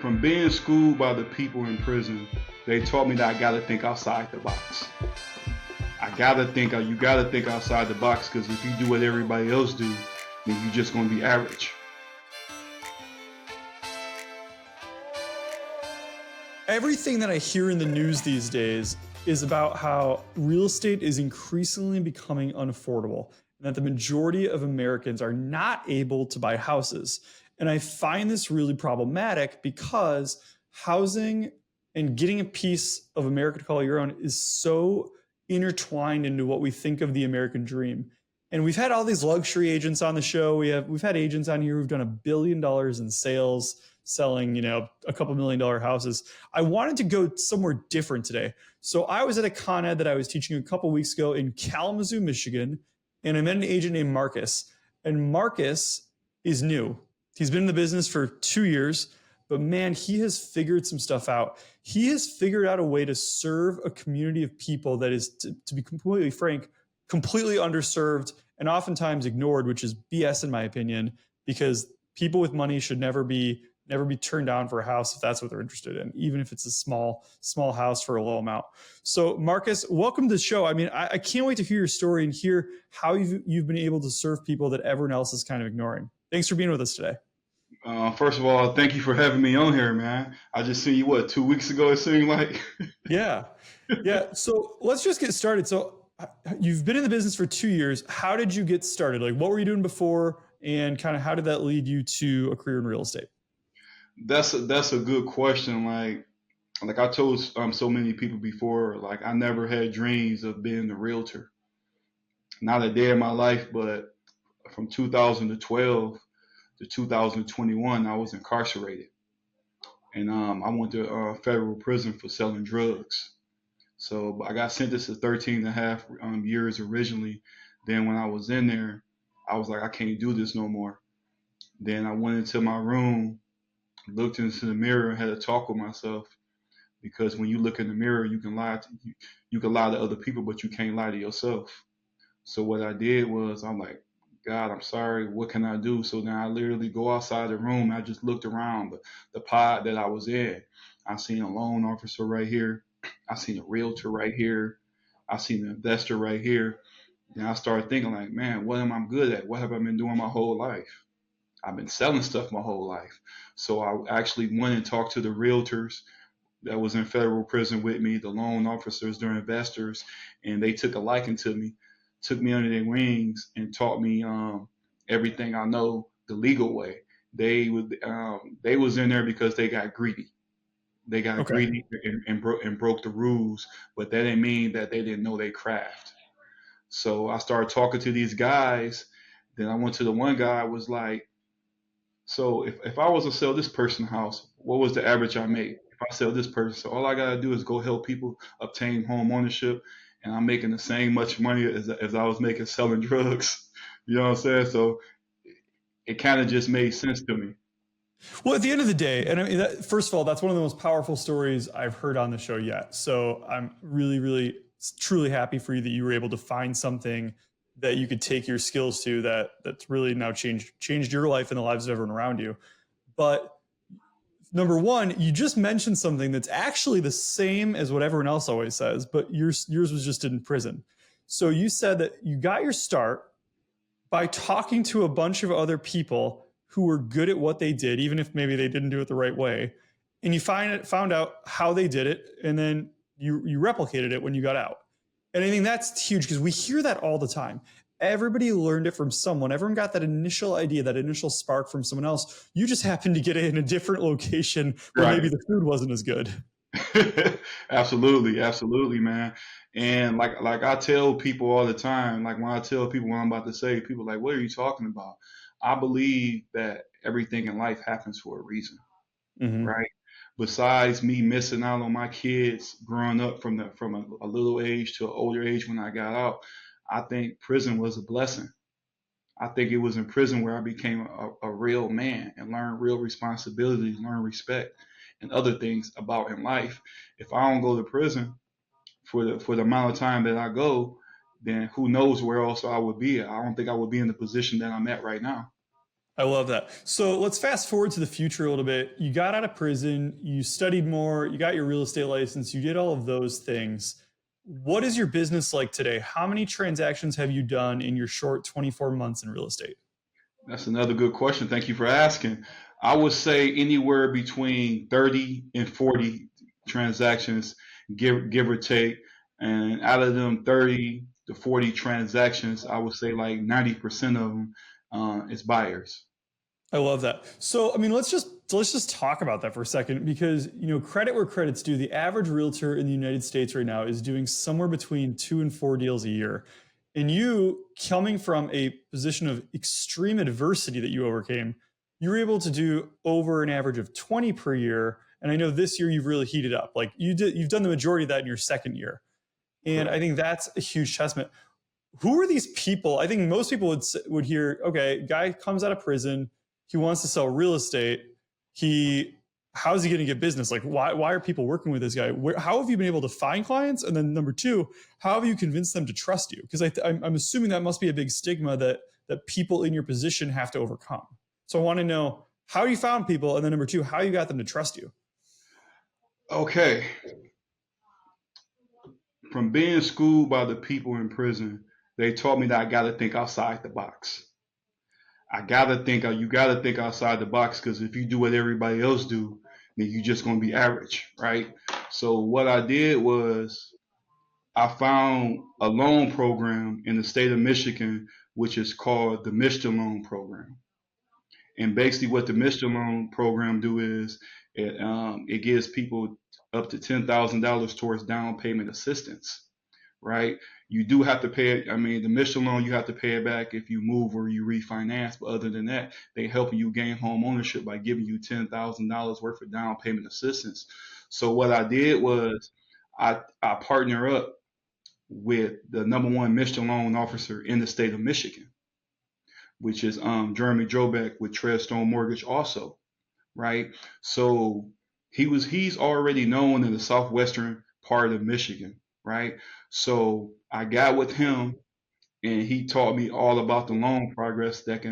From being schooled by the people in prison, they taught me that I gotta think outside the box. You gotta think outside the box because if you do what everybody else do, then you're just gonna be average. Everything that I hear in the news these days is about how real estate is increasingly becoming unaffordable and that the majority of Americans are not able to buy houses. And I find this really problematic because housing and getting a piece of America to call your own is so intertwined into what we think of the American dream. And we've had all these luxury agents on the show. We've had agents on here who've done $1 billion in sales, selling, a couple $1 million houses. I wanted to go somewhere different today. So I was at a Con Ed that I was teaching a couple weeks ago in Kalamazoo, Michigan, and I met an agent named Marcus. And Marcus is new. He's been in the business for 2 years, but man, he has figured some stuff out. He has figured out a way to serve a community of people that is, to be completely frank, completely underserved and oftentimes ignored, which is BS in my opinion, because people with money should never be turned down for a house if that's what they're interested in, even if it's a small house for a low amount. So Marcus, welcome to the show. I mean, I can't wait to hear your story and hear how you've been able to serve people that everyone else is kind of ignoring. Thanks for being with us today. First of all, thank you for having me on here, man. I just seen you, 2 weeks ago, it seemed like? Yeah. So let's just get started. So you've been in the business for 2 years. How did you get started? Like, what were you doing before, and kind of how did that lead you to a career in real estate? That's a good question. Like I told so many people before, like I never had dreams of being a realtor. Not a day in my life, but from 2012 to 2021, I was incarcerated, and I went to federal prison for selling drugs. So I got sentenced to 13 and a half years originally. Then when I was in there, I was like, I can't do this no more. Then I went into my room, looked into the mirror, and had a talk with myself. Because when you look in the mirror, you can lie to other people, but you can't lie to yourself. So what I did was, I'm like, God, I'm sorry. What can I do? So then I literally go outside the room. I just looked around the pod that I was in. I seen a loan officer right here. I seen a realtor right here. I seen an investor right here. And I started thinking like, man, what am I good at? What have I been doing my whole life? I've been selling stuff my whole life. So I actually went and talked to the realtors that was in federal prison with me, the loan officers, their investors, and they took a liking to me, took me under their wings, and taught me everything I know the legal way. They was in there because they got greedy. They got greedy and broke the rules, but that didn't mean that they didn't know their craft. So I started talking to these guys. Then I went to the one guy, was like, so if I was to sell this person a house, what was the average I made? If I sell this person, so all I gotta do is go help people obtain home ownership, and I'm making the same much money as I was making selling drugs. You know what I'm saying? So it kind of just made sense to me. Well, at the end of the day, and I mean, first of all, that's one of the most powerful stories I've heard on the show yet. So I'm really, really, truly happy for you that you were able to find something that you could take your skills to that's really now changed your life and the lives of everyone around you. But number one, you just mentioned something that's actually the same as what everyone else always says, but yours was just in prison. So you said that you got your start by talking to a bunch of other people who were good at what they did, even if maybe they didn't do it the right way. And you found out how they did it, and then you replicated it when you got out. And I think that's huge because we hear that all the time. Everybody learned it from someone. Everyone got that initial idea, that initial spark from someone else. You just happened to get it in a different location where maybe the food wasn't as good. Absolutely, man. And like I tell people all the time, like when I tell people what I'm about to say, people are like, what are you talking about? I believe that everything in life happens for a reason, right? Besides me missing out on my kids growing up from a little age to an older age when I got out, I think prison was a blessing. I think it was in prison where I became a real man and learned real responsibilities, learned respect, and other things about in life. If I don't go to prison for the amount of time that I go, then who knows where else I would be. I don't think I would be in the position that I'm at right now. I love that. So let's fast forward to the future a little bit. You got out of prison, you studied more, you got your real estate license, you did all of those things. What is your business like today? How many transactions have you done in your short 24 months in real estate? That's another good question. Thank you for asking. I would say anywhere between 30 and 40 transactions, give or take. And out of them 30 to 40 transactions, I would say like 90% of them is buyers. I love that. So, I mean, let's just talk about that for a second because, credit where credit's due. The average realtor in the United States right now is doing somewhere between 2 and 4 deals a year. And you, coming from a position of extreme adversity that you overcame, you were able to do over an average of 20 per year. And I know this year you've really heated up. Like you've done the majority of that in your second year. And Correct. I think that's a huge testament. Who are these people? I think most people would hear, okay, guy comes out of prison, he wants to sell real estate. How is he going to get business? Like, why are people working with this guy? How have you been able to find clients? And then number two, how have you convinced them to trust you? Because I'm assuming that must be a big stigma that people in your position have to overcome. So I want to know how you found people, and then number two, how you got them to trust you. Okay. From being schooled by the people in prison, they taught me that I got to think outside the box. You got to think outside the box because if you do what everybody else do, then you're just going to be average, right? So what I did was I found a loan program in the state of Michigan, which is called the Michigan Loan Program. And basically, what the Michigan Loan Program do is it gives people up to $10,000 towards down payment assistance, right? You do have to pay it. I mean, the Michigan loan, you have to pay it back if you move or you refinance. But other than that, they help you gain home ownership by giving you $10,000 worth of down payment assistance. So what I did was I partner up with the number one Michigan loan officer in the state of Michigan, which is Jeremy Drobek with Treadstone Mortgage also, right? So he's already known in the southwestern part of Michigan, right? So I got with him and he taught me all about the loan process that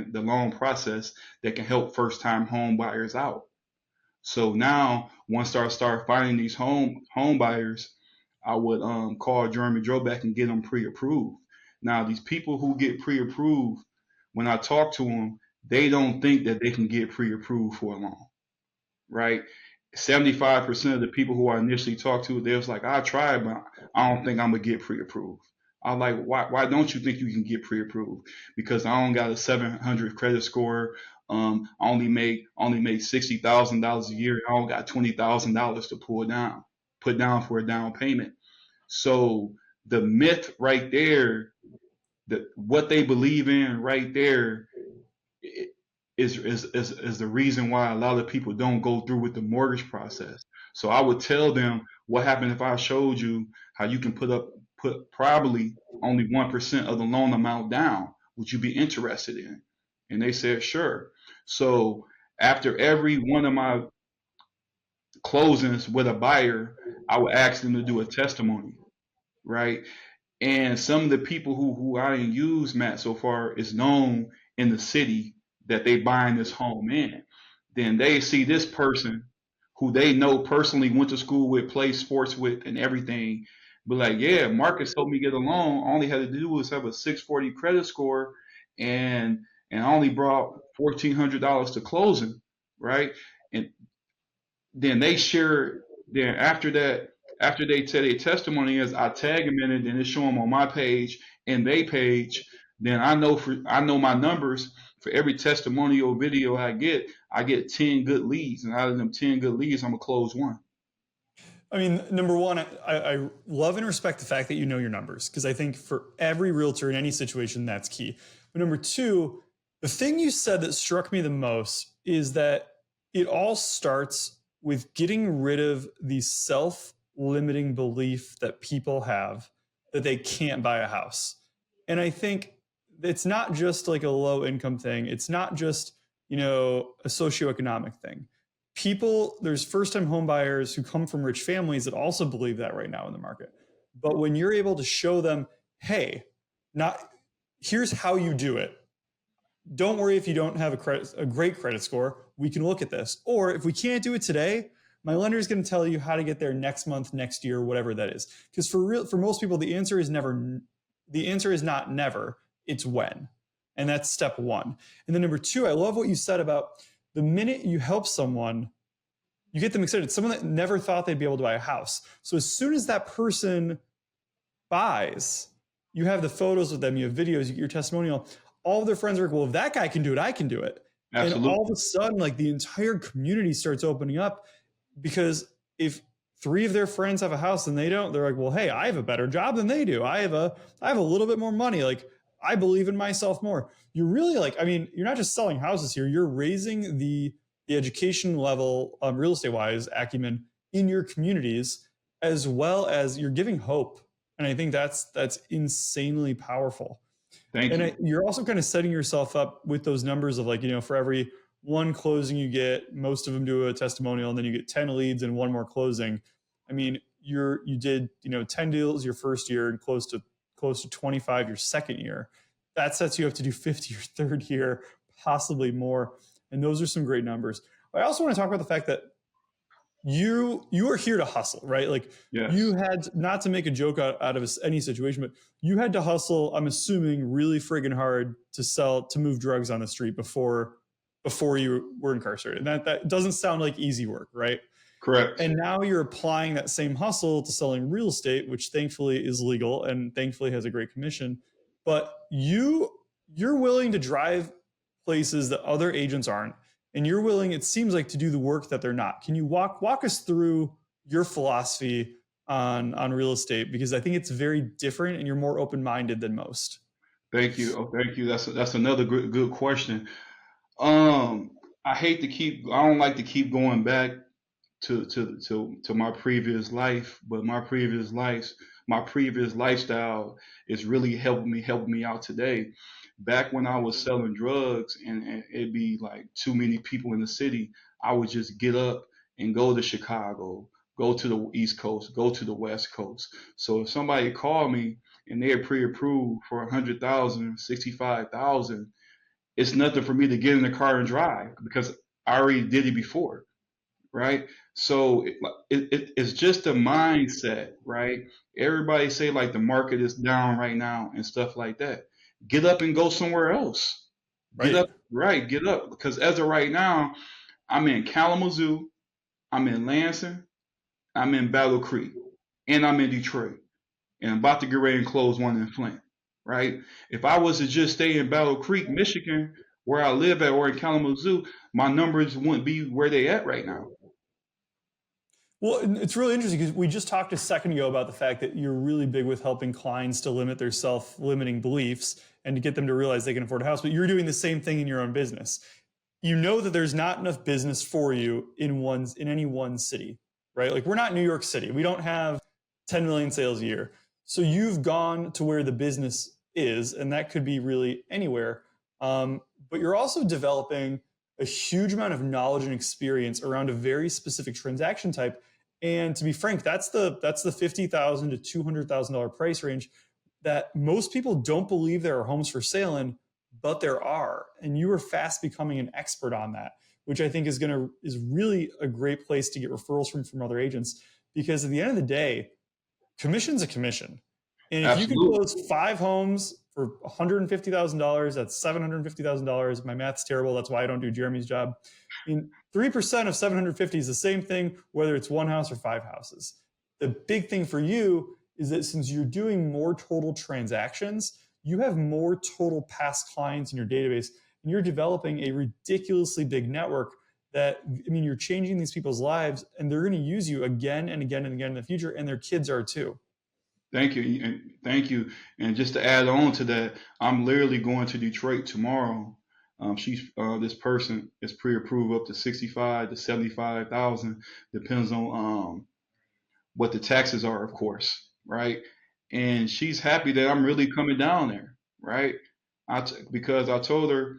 can help first time home buyers out. So now once I start finding these home buyers, I would call Jeremy Drobek and get them pre-approved. Now these people who get pre-approved, when I talk to them, they don't think that they can get pre-approved for a loan, right? 75% of the people who I initially talked to, they was like, I tried, but I don't think I'm gonna get pre-approved. I'm like, why don't you think you can get pre-approved? Because I only got a 700 credit score. I only make $60,000 a year. I only got $20,000 to put down for a down payment. So the myth right there, what they believe in right there, is the reason why a lot of people don't go through with the mortgage process. So I would tell them what happened if I showed you how you can put probably only 1% of the loan amount down. Would you be interested in? And they said sure. So after every one of my closings with a buyer, I would ask them to do a testimony, right? And some of the people who I didn't use, Matt, so far is known in the city that they buying this home in. Then they see this person who they know personally, went to school with, played sports with, and everything. But like, yeah, Marcus helped me get a loan. All he had to do was have a 640 credit score, and I only brought $1,400 to closing, right? And then they share. Then after that, after they tell their testimony is, I tag them in it, then it show them on my page and they page. Then I know my numbers for every testimonial video I get 10 good leads, and out of them 10 good leads, I'm gonna close one. I mean, number one, I love and respect the fact that you know your numbers because I think for every realtor in any situation, that's key. But number two, the thing you said that struck me the most is that it all starts with getting rid of the self limiting belief that people have that they can't buy a house. And I think it's not just like a low income thing, it's not just, a socioeconomic thing. There's first time home buyers who come from rich families that also believe that right now in the market. But when you're able to show them, hey, not here's how you do it, don't worry if you don't have a great credit score. We can look at this. Or if we can't do it today, my lender is going to tell you how to get there next month, next year, whatever that is. Because for most people, the answer is never. The answer is not never. It's when, and that's step one. And then number two, I love what you said about the minute you help someone, you get them excited. Someone that never thought they'd be able to buy a house. So as soon as that person buys, you have the photos with them, you have videos, you get your testimonial. All of their friends are like, well, if that guy can do it, I can do it. Absolutely. And all of a sudden, like the entire community starts opening up, because if 3 of their friends have a house and they don't, they're like, well, hey, I have a better job than they do. I have a little bit more money. Like, I believe in myself more. You're really like, I mean, you're not just selling houses here. You're raising the education level, real estate wise, acumen in your communities, as well as you're giving hope. And I think that's insanely powerful. Thank you. You're also kind of setting yourself up with those numbers of like, for every 1 closing you get, most of them do a testimonial, and then you get 10 leads and 1 more closing. I mean, you did 10 deals your first year and close to 25 your second year. That sets you up to do 50 your third year, possibly more. And those are some great numbers. I also want to talk about the fact that you are here to hustle, right? Like, yes. You had, not to make a joke out of any situation, but you had to hustle, I'm assuming, really friggin' hard to move drugs on the street before you were incarcerated. And that doesn't sound like easy work, right? Correct. And now you're applying that same hustle to selling real estate, which thankfully is legal and thankfully has a great commission. But you're willing to drive places that other agents aren't. And you're willing, it seems like, to do the work that they're not. Can you walk us through your philosophy on real estate? Because I think it's very different and you're more open-minded than most. Thank you. Oh, thank you. That's another good question. I don't like to keep going back to my previous life, but my previous lifestyle is really helping me out today. Back when I was selling drugs and it'd be like too many people in the city, I would just get up and go to Chicago, go to the East Coast, go to the West Coast. So if somebody called me and they had pre-approved for 100,000, 65,000, it's nothing for me to get in the car and drive because I already did it before, right? So it's just a mindset, right? Everybody say like the market is down right now and stuff like that. Get up and go somewhere else. Get up. Because as of right now, I'm in Kalamazoo, I'm in Lansing, I'm in Battle Creek, and I'm in Detroit. And I'm about to get ready and close one in Flint, right? If I was to just stay in Battle Creek, Michigan, where I live at, or in Kalamazoo, my numbers wouldn't be where they at right now. Well, it's really interesting because we just talked a second ago about the fact that you're really big with helping clients to limit their self-limiting beliefs and to get them to realize they can afford a house, but you're doing the same thing in your own business. You know that there's not enough business for you in any one city, right? Like, we're not New York City. We don't have 10 million sales a year. So you've gone to where the business is, and that could be really anywhere. But you're also developing a huge amount of knowledge and experience around a very specific transaction type. And to be frank, that's the $50,000 to $200,000 price range that most people don't believe there are homes for sale in, but there are. And you are fast becoming an expert on that, which I think is really a great place to get referrals from other agents. Because at the end of the day, commission's a commission. And if Absolutely. You can close 5 homes for $150,000, that's $750,000. My math's terrible. That's why I don't do Jeremy's job. I mean, 3% of 750 is the same thing, whether it's 1 house or 5 houses. The big thing for you is that since you're doing more total transactions, you have more total past clients in your database, and you're developing a ridiculously big network that, I mean, you're changing these people's lives, and they're going to use you again and again and again in the future, and their kids are too. Thank you. And just to add on to that, I'm literally going to Detroit tomorrow. This person is pre-approved up to 65 to 75,000, depends on what the taxes are, of course, right? And she's happy that I'm really coming down there, right? Because I told her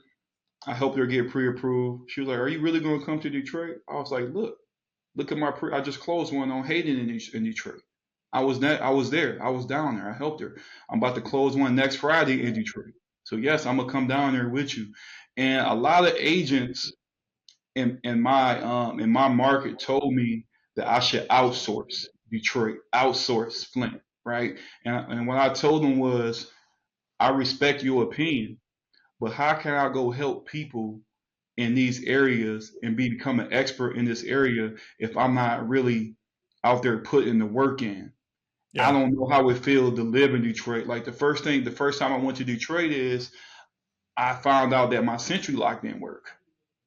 I helped her get pre-approved. She was like, "Are you really going to come to Detroit?" I was like, "Look at I just closed one on Hayden in Detroit. I was there. I was down there. I helped her. I'm about to close one next Friday in Detroit. So yes, I'm gonna come down there with you. And a lot of agents in my market told me that I should outsource Detroit, outsource Flint, right? And what I told them was, I respect your opinion, but how can I go help people in these areas and become an expert in this area if I'm not really out there putting the work in? I Yeah. don't know how it feels to live in Detroit. Like the first time I went to Detroit is I found out that my Century Lock didn't work,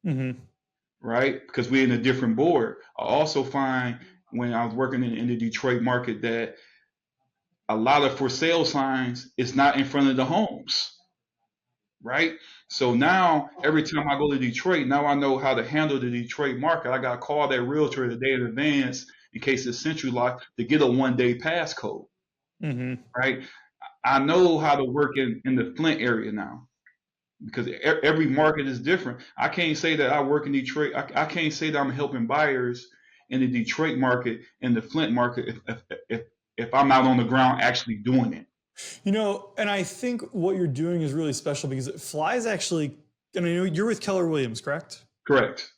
Mm-hmm. right? Because we're in a different board. I also find when I was working in the Detroit market that a lot of for sale signs is not in front of the homes, right? So now every time I go to Detroit, now I know how to handle the Detroit market. I got to call that realtor the day in advance in case it's Century Lock to get a 1 day passcode, Mm-hmm. right? I know how to work in the Flint area now because every market is different. I can't say that I work in Detroit. I can't say that I'm helping buyers in the Detroit market and the Flint market if I'm not on the ground actually doing it. And I think what you're doing is really special because it flies actually, and I know you're with Keller Williams, correct? Correct.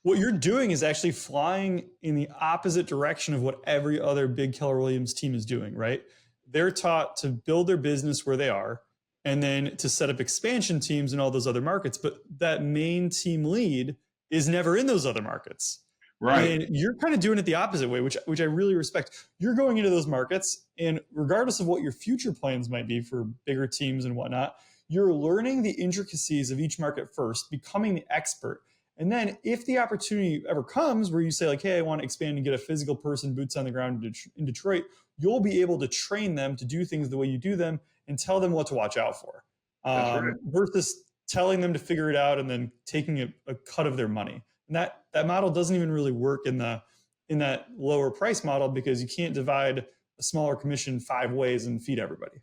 What you're doing is actually flying in the opposite direction of what every other big Keller Williams team is doing, right? They're taught to build their business where they are and then to set up expansion teams in all those other markets. But that main team lead is never in those other markets. Right. And you're kind of doing it the opposite way, which I really respect. You're going into those markets, and regardless of what your future plans might be for bigger teams and whatnot, you're learning the intricacies of each market first, becoming the expert. And then if the opportunity ever comes where you say like, hey, I want to expand and get a physical person, boots on the ground in Detroit, you'll be able to train them to do things the way you do them and tell them what to watch out for, That's right. versus telling them to figure it out and then taking a cut of their money. And that model doesn't even really work in that lower price model because you can't divide a smaller commission 5 ways and feed everybody.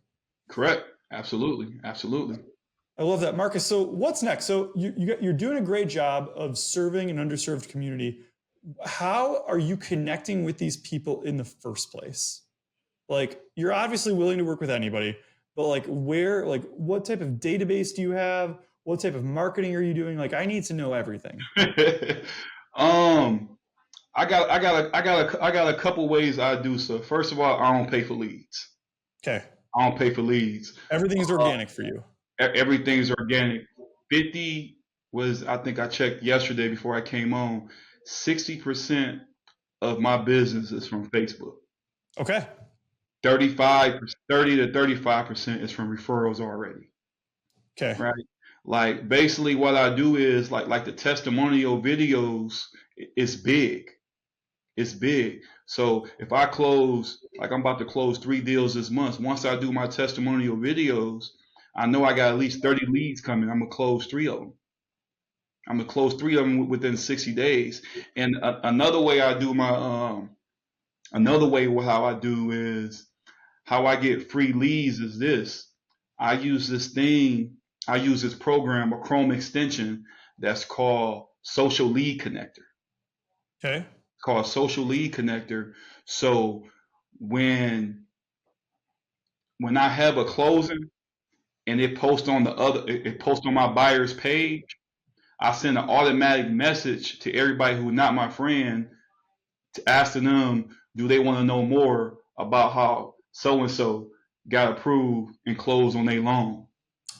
Correct. Absolutely. Absolutely. I love that, Marcus. So what's next? So you're doing a great job of serving an underserved community. How are you connecting with these people in the first place? Like, you're obviously willing to work with anybody, but what type of database do you have? What type of marketing are you doing? Like, I need to know everything. I got a couple ways I do so. First of all, I don't pay for leads. Okay. I don't pay for leads. Everything is organic for you. Everything's organic. 50 was, I think I checked yesterday before I came on, 60% of my business is from Facebook. Okay. 30 to 35% is from referrals already. Okay. Right. Like basically what I do is like the testimonial videos, it's big. It's big. So if I close, like I'm about to close 3 deals this month, once I do my testimonial videos, I know I got at least 30 leads coming. I'm gonna close 3 of them. I'm gonna close 3 of them within 60 days. And another way I do my another way how I do is how I get free leads is this. I use this program, a Chrome extension that's called Social Lead Connector. Okay. It's called Social Lead Connector. So when I have a closing and it posts on my buyer's page, I send an automatic message to everybody who's not my friend to asking them, do they want to know more about how so and so got approved and closed on their loan?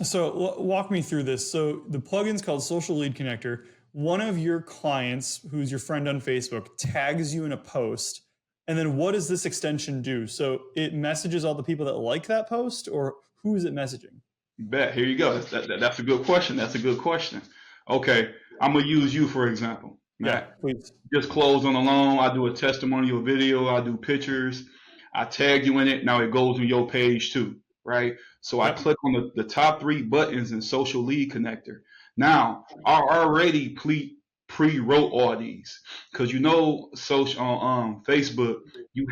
So walk me through this. So the plugin's called Social Lead Connector. One of your clients, who's your friend on Facebook, tags you in a post. And then what does this extension do? So it messages all the people that like that post, or who is it messaging? You bet. Here you go. That's a good question. That's a good question. Okay, I'm gonna use you for example. Matt, yeah, please. Just closed on a loan. I do a testimonial video. I do pictures. I tag you in it. Now it goes on your page too, right? So I click on the top 3 buttons in Social Lead Connector. Now I already pre-wrote all these because social on Facebook you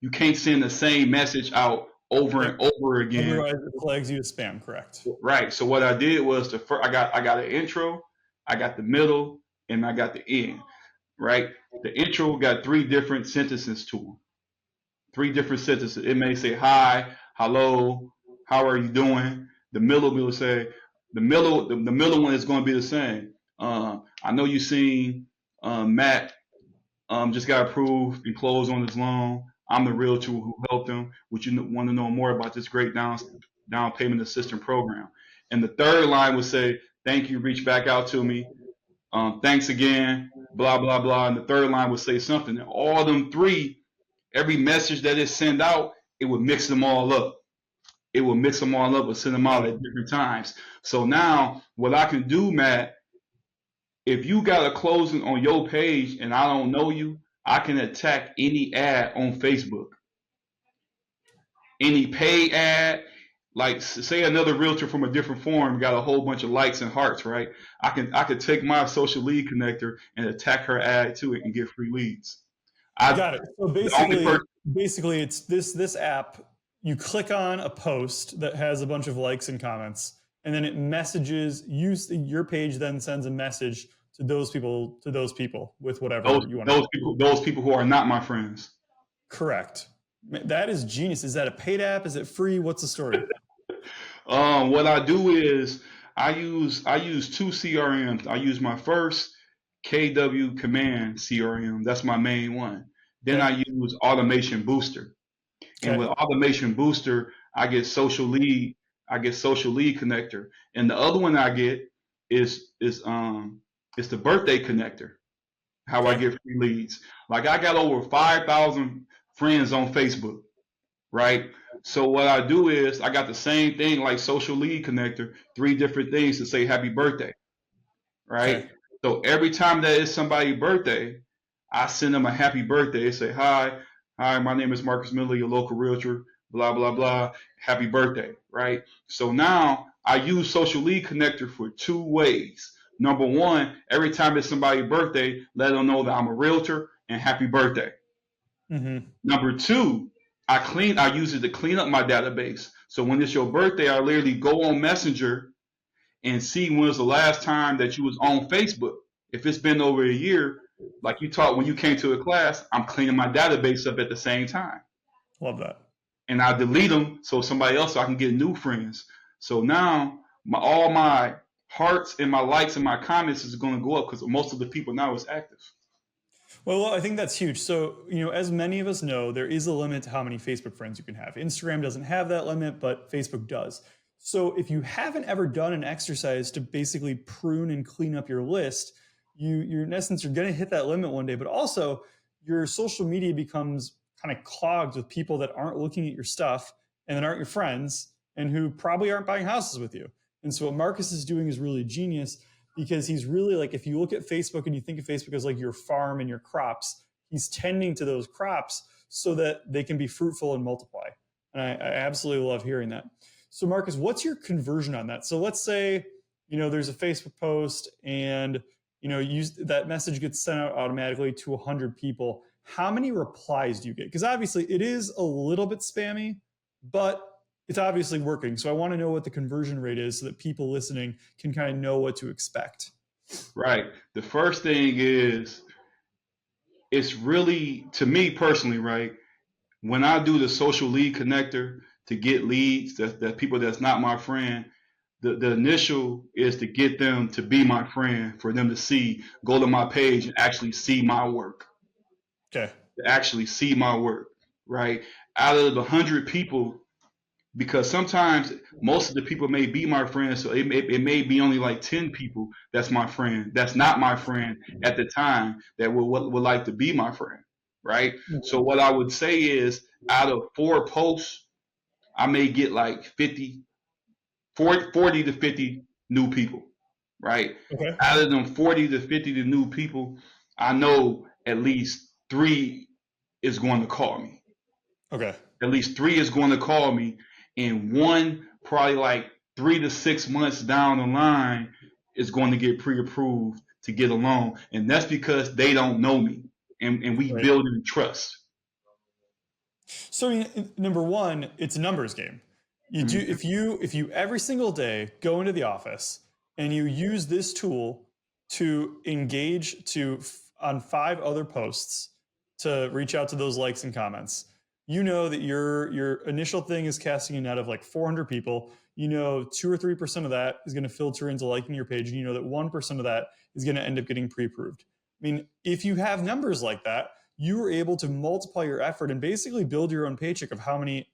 can't send the same message out over and over again. Otherwise it flags you as spam, correct? Right. So what I did was I got an intro, I got the middle, and I got the end. Right. The intro got 3 different sentences to them. 3 different sentences. It may say hi, hello, how are you doing? The middle will say, the middle one is going to be the same. I know you seen Matt just got approved and closed on his loan. I'm the realtor who helped him. Would you want to know more about this great down payment assistance program? And the third line would say, thank you, reach back out to me. Thanks again, blah, blah, blah. And the third line would say something. And all them three, every message that it send out, it would mix them all up. It would mix them all up and send them out at different times. So now what I can do, Matt, if you got a closing on your page and I don't know you, I can attack any ad on Facebook. Any paid ad, like say another realtor from a different forum got a whole bunch of likes and hearts, right? I could take my social lead connector and attack her ad to it and get free leads. Got it. So basically it's this app, you click on a post that has a bunch of likes and comments, and then it messages your page then sends a message to those people with whatever you want. Those people who are not my friends. Correct. That is genius. Is that a paid app? Is it free? What's the story? What I do is I use two CRMs. I use my first KW Command CRM. That's my main one. Then I use Automation Booster. And with Automation Booster, I get Social Lead Connector. And the other one I get is the Birthday Connector. How I get free leads. Like I got over 5,000 friends on Facebook, right? So what I do is I got the same thing like Social Lead Connector, 3 different things to say happy birthday, right? Okay. So every time that is somebody's birthday, I send them a happy birthday. They say, hi, my name is Marcus Miller, your local realtor, blah, blah, blah, happy birthday, right? So now I use Social Lead Connector for 2 ways. Number one, every time it's somebody's birthday, let them know that I'm a realtor and happy birthday. Mm-hmm. Number 2, I use it to clean up my database. So when it's your birthday, I literally go on Messenger and see when was the last time that you was on Facebook. If it's been over a year, like you taught when you came to a class, I'm cleaning my database up at the same time. Love that. And I delete them so I can get new friends. So now all my hearts and my likes and my comments is going to go up because most of the people now is active. Well, I think that's huge. So, as many of us know, there is a limit to how many Facebook friends you can have. Instagram doesn't have that limit, but Facebook does. So if you haven't ever done an exercise to basically prune and clean up your list, you're in essence, you're going to hit that limit one day, but also your social media becomes kind of clogged with people that aren't looking at your stuff and that aren't your friends and who probably aren't buying houses with you. And so what Marcus is doing is really genius, because he's really like, if you look at Facebook and you think of Facebook as like your farm and your crops, he's tending to those crops so that they can be fruitful and multiply. And I absolutely love hearing that. So Marcus, what's your conversion on that? So let's say, there's a Facebook post and, that message gets sent out automatically to 100 people. How many replies do you get? Because obviously it is a little bit spammy, but it's obviously working. So I want to know what the conversion rate is so that people listening can kind of know what to expect. Right. The first thing is, it's really, to me personally, right, when I do the Social Lead Connector to get leads, that people that's not my friend, the initial is to get them to be my friend, for them to go to my page and actually see my work. Okay. To actually see my work, right? Out of the 100 people, because sometimes most of the people may be my friends, so it may be only like 10 people that's my friend, that's not my friend at the time, that would like to be my friend, right? Mm-hmm. So what I would say is, out of 4 posts, I may get like 40 to 50 new people, right? Okay. Out of them 40 to 50 new people, I know at least 3 is going to call me. Okay. At least 3 is going to call me. And 1, probably like 3 to 6 months down the line, is going to get pre-approved to get a loan. And that's because they don't know me. And we build in trust. So number 1, it's a numbers game. You do, if you every single day go into the office and you use this tool to engage on 5 other posts to reach out to those likes and comments, that your initial thing is casting a net of like 400 people. you know 2 or 3% of that is going to filter into liking your page, and you know that 1% of that is going to end up getting pre-approved. I mean, if you have numbers like that, you are able to multiply your effort and basically build your own paycheck of how many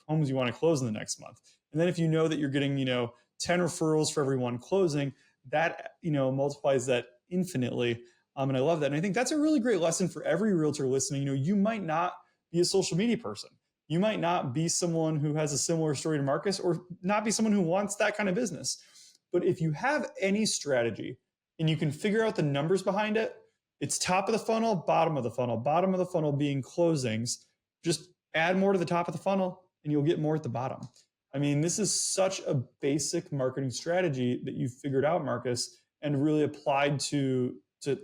homes you want to close in the next month. And then if you know that you're getting 10 referrals for every one closing, that multiplies that infinitely. And I love that. And I think that's a really great lesson for every realtor listening. You might not be a social media person. You might not be someone who has a similar story to Marcus, or not be someone who wants that kind of business. But if you have any strategy and you can figure out the numbers behind it, it's top of the funnel, bottom of the funnel. Bottom of the funnel being closings. Just add more to the top of the funnel and you'll get more at the bottom. I mean, this is such a basic marketing strategy that you've figured out, Marcus, and really applied to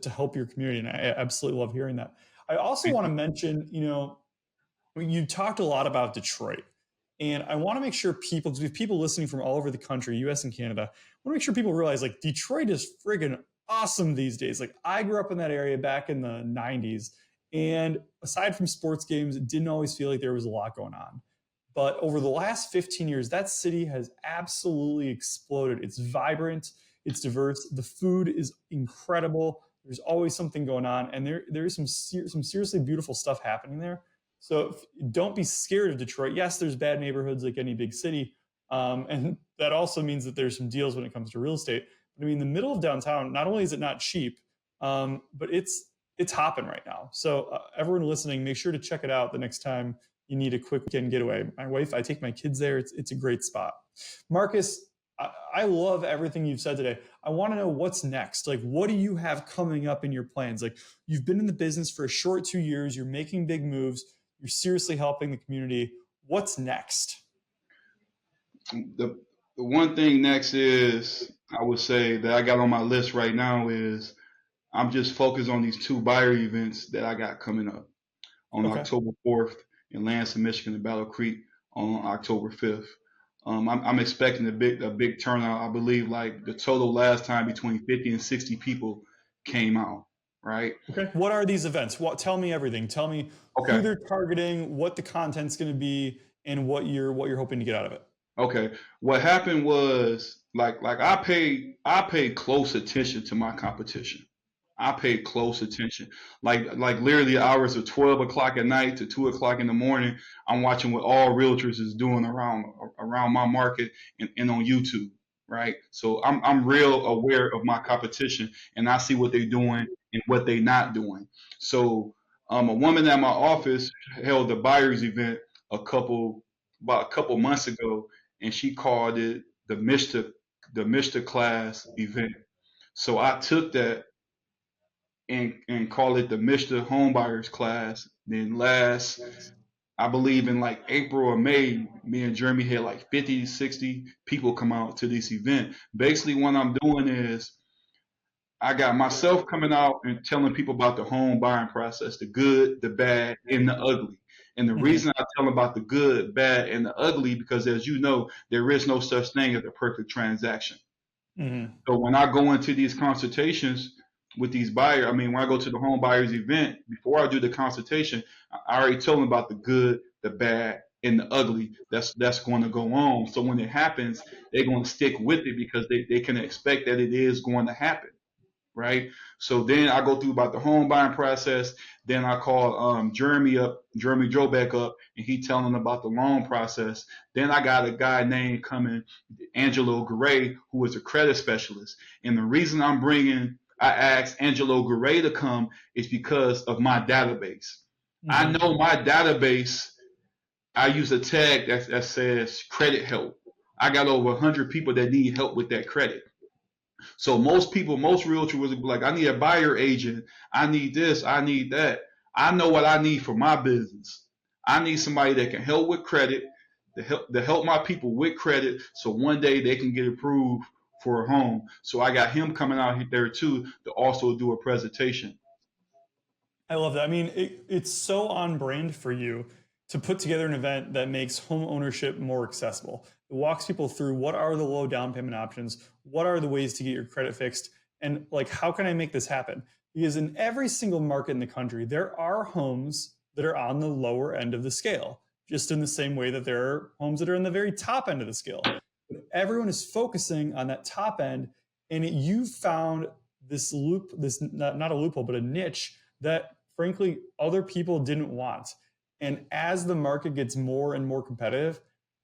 help your community. And I absolutely love hearing that. I also want to mention, you talked a lot about Detroit. And I want to make sure people, because we have people listening from all over the country, US and Canada, I want to make sure people realize like Detroit is friggin' awesome these days. Like I grew up in that area back in the 90s. And aside from sports games, it didn't always feel like there was a lot going on. But over the last 15 years, that city has absolutely exploded. It's vibrant, it's diverse, the food is incredible. There's always something going on, and there's some seriously beautiful stuff happening there. So don't be scared of Detroit. Yes, there's bad neighborhoods like any big city, and that also means that there's some deals when it comes to real estate. But I mean, the middle of downtown, not only is it not cheap, but it's hopping right now. So everyone listening, make sure to check it out the next time you need a quick weekend getaway. My wife, I take my kids there. It's a great spot. Marcus, I love everything you've said today. I want to know what's next. Like, what do you have coming up in your plans? Like, you've been in the business for a short 2 years. You're making big moves. You're seriously helping the community. What's next? The one thing next is, I would say, that I got on my list right now is I'm just focused on these 2 buyer events that I got coming up on October 4th in Lansing, Michigan, and Battle Creek on October 5th. I'm expecting a big turnout. I believe like the total last time between 50 and 60 people came out, right? Okay. What are these events? Tell me everything. Tell me who they're targeting, what the content's going to be, and what you're hoping to get out of it. Okay. What happened was like I paid close attention to my competition. I paid close attention. Like literally hours of 12 o'clock at night to 2 o'clock in the morning, I'm watching what all realtors is doing around my market and on YouTube, right? So I'm real aware of my competition, and I see what they're doing and what they're not doing. So a woman at my office held a buyer's event about a couple months ago, and she called it the Mr. Class event. So I took that and call it the Mr. Homebuyers Class. Then I believe in like April or May, me and Jeremy had like 50, 60 people come out to this event. Basically, what I'm doing is I got myself coming out and telling people about the home buying process, the good, the bad, and the ugly. And the reason I tell them about the good, bad, and the ugly, because as you know, there is no such thing as a perfect transaction. So when I go into these consultations with these buyers, when I go to the home buyers event, before I do the consultation, I already told them about the good, the bad, and the ugly that's going to go on. So when it happens, they're going to stick with it because they can expect that it is going to happen, right? So then I go through about the home buying process. Then I call Jeremy Drobeck up, and he telling them about the loan process. Then I got a guy named coming, Angelo Garay, who is a credit specialist. And the reason I asked Angelo Garay to come is because of my database. I know my database. I use a tag that says credit help. I got over 100 people that need help with that credit. So most realtors would be like, I need a buyer agent. I need this. I need that. I know what I need for my business. I need somebody that can help with credit, to help my people with credit, so one day they can get approved for a home. So I got him coming out there too to also do a presentation. I love that. It's so on brand for you to put together an event that makes home ownership more accessible. It walks people through what are the low down payment options, what are the ways to get your credit fixed, and like, how can I make this happen? Because in every single market in the country, there are homes that are on the lower end of the scale, just in the same way that there are homes that are in the very top end of the scale. everyone is focusing on that top end, and you found this not a loophole, but a niche that frankly other people didn't want. And as the market gets more and more competitive,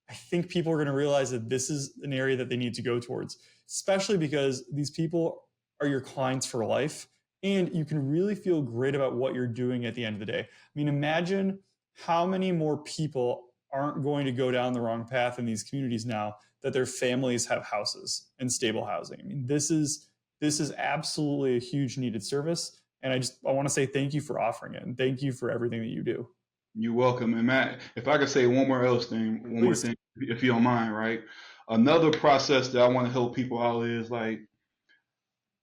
I think people are going to realize that this is an area that they need to go towards, especially because these people are your clients for life, and you can really feel great about what you're doing at the end of the day. I mean, imagine how many more people aren't going to go down the wrong path in these communities now that their families have houses and stable housing. I mean, this is absolutely a huge needed service. And I want to say thank you for offering it, and thank you for everything that you do. You're welcome. And Matt, if I could say one more thing, if you don't mind, right? Another process that I want to help people out is like,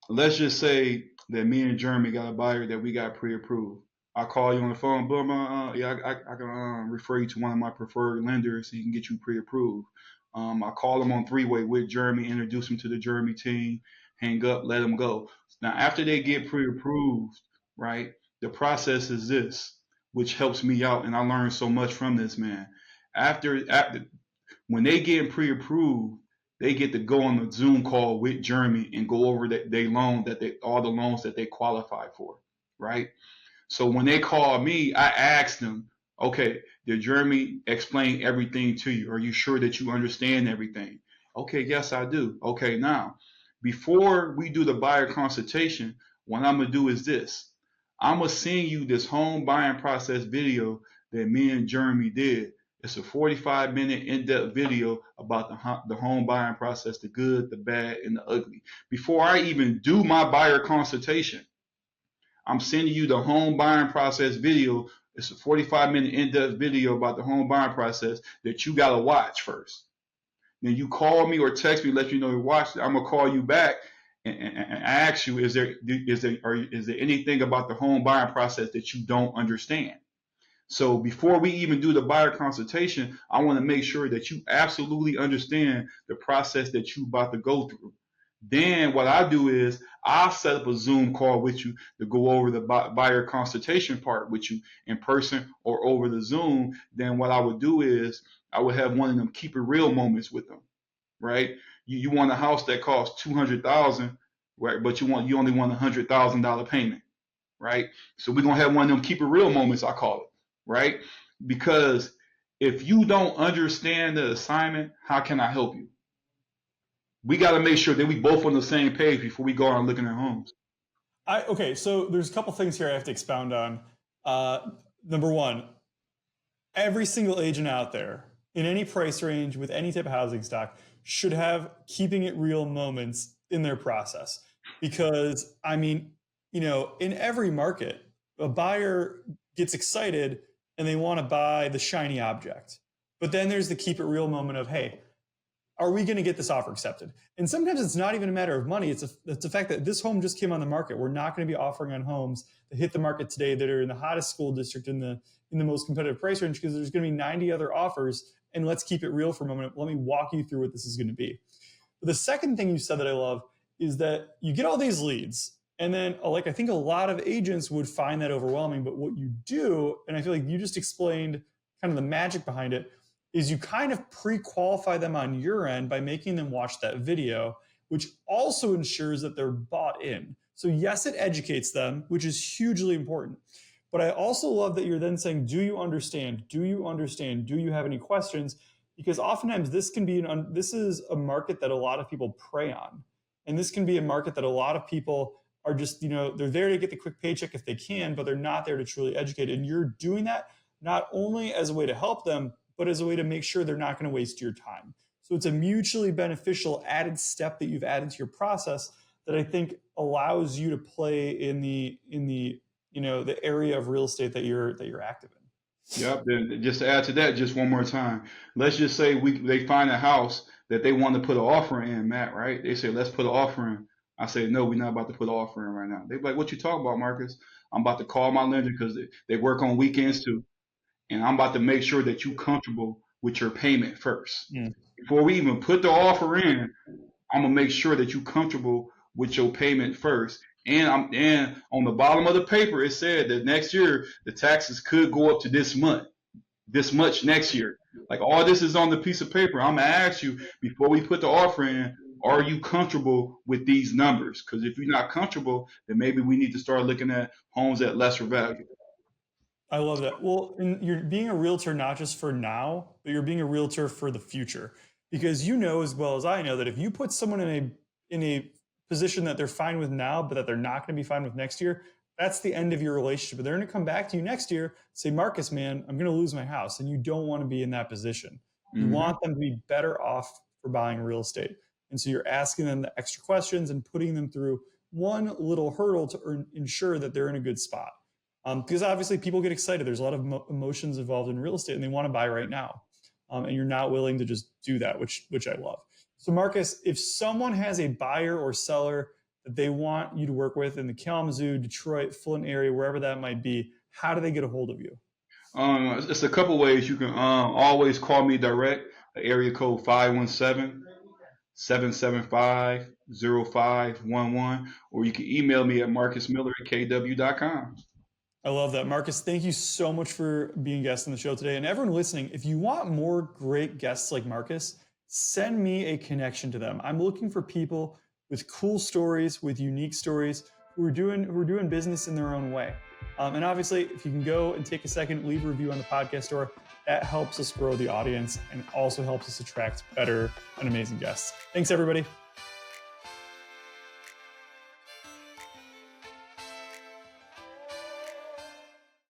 let's just say that me and Jeremy got a buyer that we got pre-approved. I call you on the phone, boom, I can refer you to one of my preferred lenders so he can get you pre-approved. I call him on three-way with Jeremy, introduce him to the Jeremy team, hang up, let them go. Now, after they get pre-approved, right, the process is this, which helps me out, and I learned so much from this, man. After when they get pre-approved, they get to go on the Zoom call with Jeremy and go over all the loans that they qualify for, right? So when they call me, I ask them, okay, did Jeremy explain everything to you? Are you sure that you understand everything? Okay, yes, I do. Okay, now, before we do the buyer consultation, what I'm going to do is this. I'm going to send you this home buying process video that me and Jeremy did. It's a 45-minute in-depth video about the home buying process, the good, the bad, and the ugly. Before I even do my buyer consultation, I'm sending you the home buying process video. It's a 45-minute in-depth video about the home buying process that you got to watch first. Then you call me or text me, let you know you watched it. I'm going to call you back and ask you, is there anything about the home buying process that you don't understand? So before we even do the buyer consultation, I want to make sure that you absolutely understand the process that you're about to go through. Then what I do is I'll set up a Zoom call with you to go over the buyer consultation part with you in person or over the Zoom. Then what I would do is I would have one of them keep it real moments with them, right? You want a house that costs $200,000, right? But you only want $100,000 payment, right? So we're gonna have one of them keep it real moments, I call it, right? Because if you don't understand the assignment, how can I help you? We got to make sure that we both on the same page before we go out looking at homes. Okay, so there's a couple things here I have to expound on. Number one, every single agent out there in any price range with any type of housing stock should have keeping it real moments in their process. Because, I mean, in every market, a buyer gets excited and they want to buy the shiny object. But then there's the keep it real moment of, hey, are we going to get this offer accepted? And sometimes it's not even a matter of money. It's the fact that this home just came on the market. We're not going to be offering on homes that hit the market today that are in the hottest school district in the most competitive price range, because there's going to be 90 other offers. And let's keep it real for a moment. Let me walk you through what this is going to be. But the second thing you said that I love is that you get all these leads. And then, like, I think a lot of agents would find that overwhelming. But what you do, and I feel like you just explained kind of the magic behind it, is you kind of pre-qualify them on your end by making them watch that video, which also ensures that they're bought in. So yes, it educates them, which is hugely important. But I also love that you're then saying, do you understand? Do you understand? Do you have any questions? Because oftentimes this is a market that a lot of people prey on. And this can be a market that a lot of people are just, they're there to get the quick paycheck if they can, but they're not there to truly educate. And you're doing that not only as a way to help them, but as a way to make sure they're not going to waste your time. So it's a mutually beneficial added step that you've added to your process that I think allows you to play in the area of real estate that you're active in. Yep. Then just to add to that, just one more time, let's just say they find a house that they want to put an offer in, Matt, right? They say, let's put an offer in. I say, no, we're not about to put an offer in right now. They're like, what you talking about, Marcus? I'm about to call my lender because they work on weekends too. And I'm about to make sure that you're comfortable with your payment first. Before we even put the offer in, I'm gonna make sure that you're comfortable with your payment first. And on the bottom of the paper, it said that next year the taxes could go up to this much next year. Like all this is on the piece of paper. I'm gonna ask you before we put the offer in, are you comfortable with these numbers? Because if you're not comfortable, then maybe we need to start looking at homes at lesser value. I love that. Well, and you're being a realtor not just for now, but you're being a realtor for the future. Because you know as well as I know that if you put someone in a position that they're fine with now, but that they're not going to be fine with next year, that's the end of your relationship. But they're going to come back to you next year, say, Marcus, man, I'm going to lose my house. And you don't want to be in that position. You Mm-hmm. want them to be better off for buying real estate. And so you're asking them the extra questions and putting them through one little hurdle to ensure that they're in a good spot. Because obviously people get excited. There's a lot of emotions involved in real estate and they want to buy right now. And you're not willing to just do that, which I love. So Marcus, if someone has a buyer or seller that they want you to work with in the Kalamazoo, Detroit, Flint area, wherever that might be, how do they get a hold of you? It's a couple ways. You can always call me direct, area code 517-775-0511, or you can email me at marcusmiller@kw.com. I love that. Marcus, thank you so much for being a guest on the show today. And everyone listening, if you want more great guests like Marcus, send me a connection to them. I'm looking for people with cool stories, with unique stories, who are doing business in their own way. And obviously, if you can go and take a second, leave a review on the podcast store, that helps us grow the audience and also helps us attract better and amazing guests. Thanks, everybody.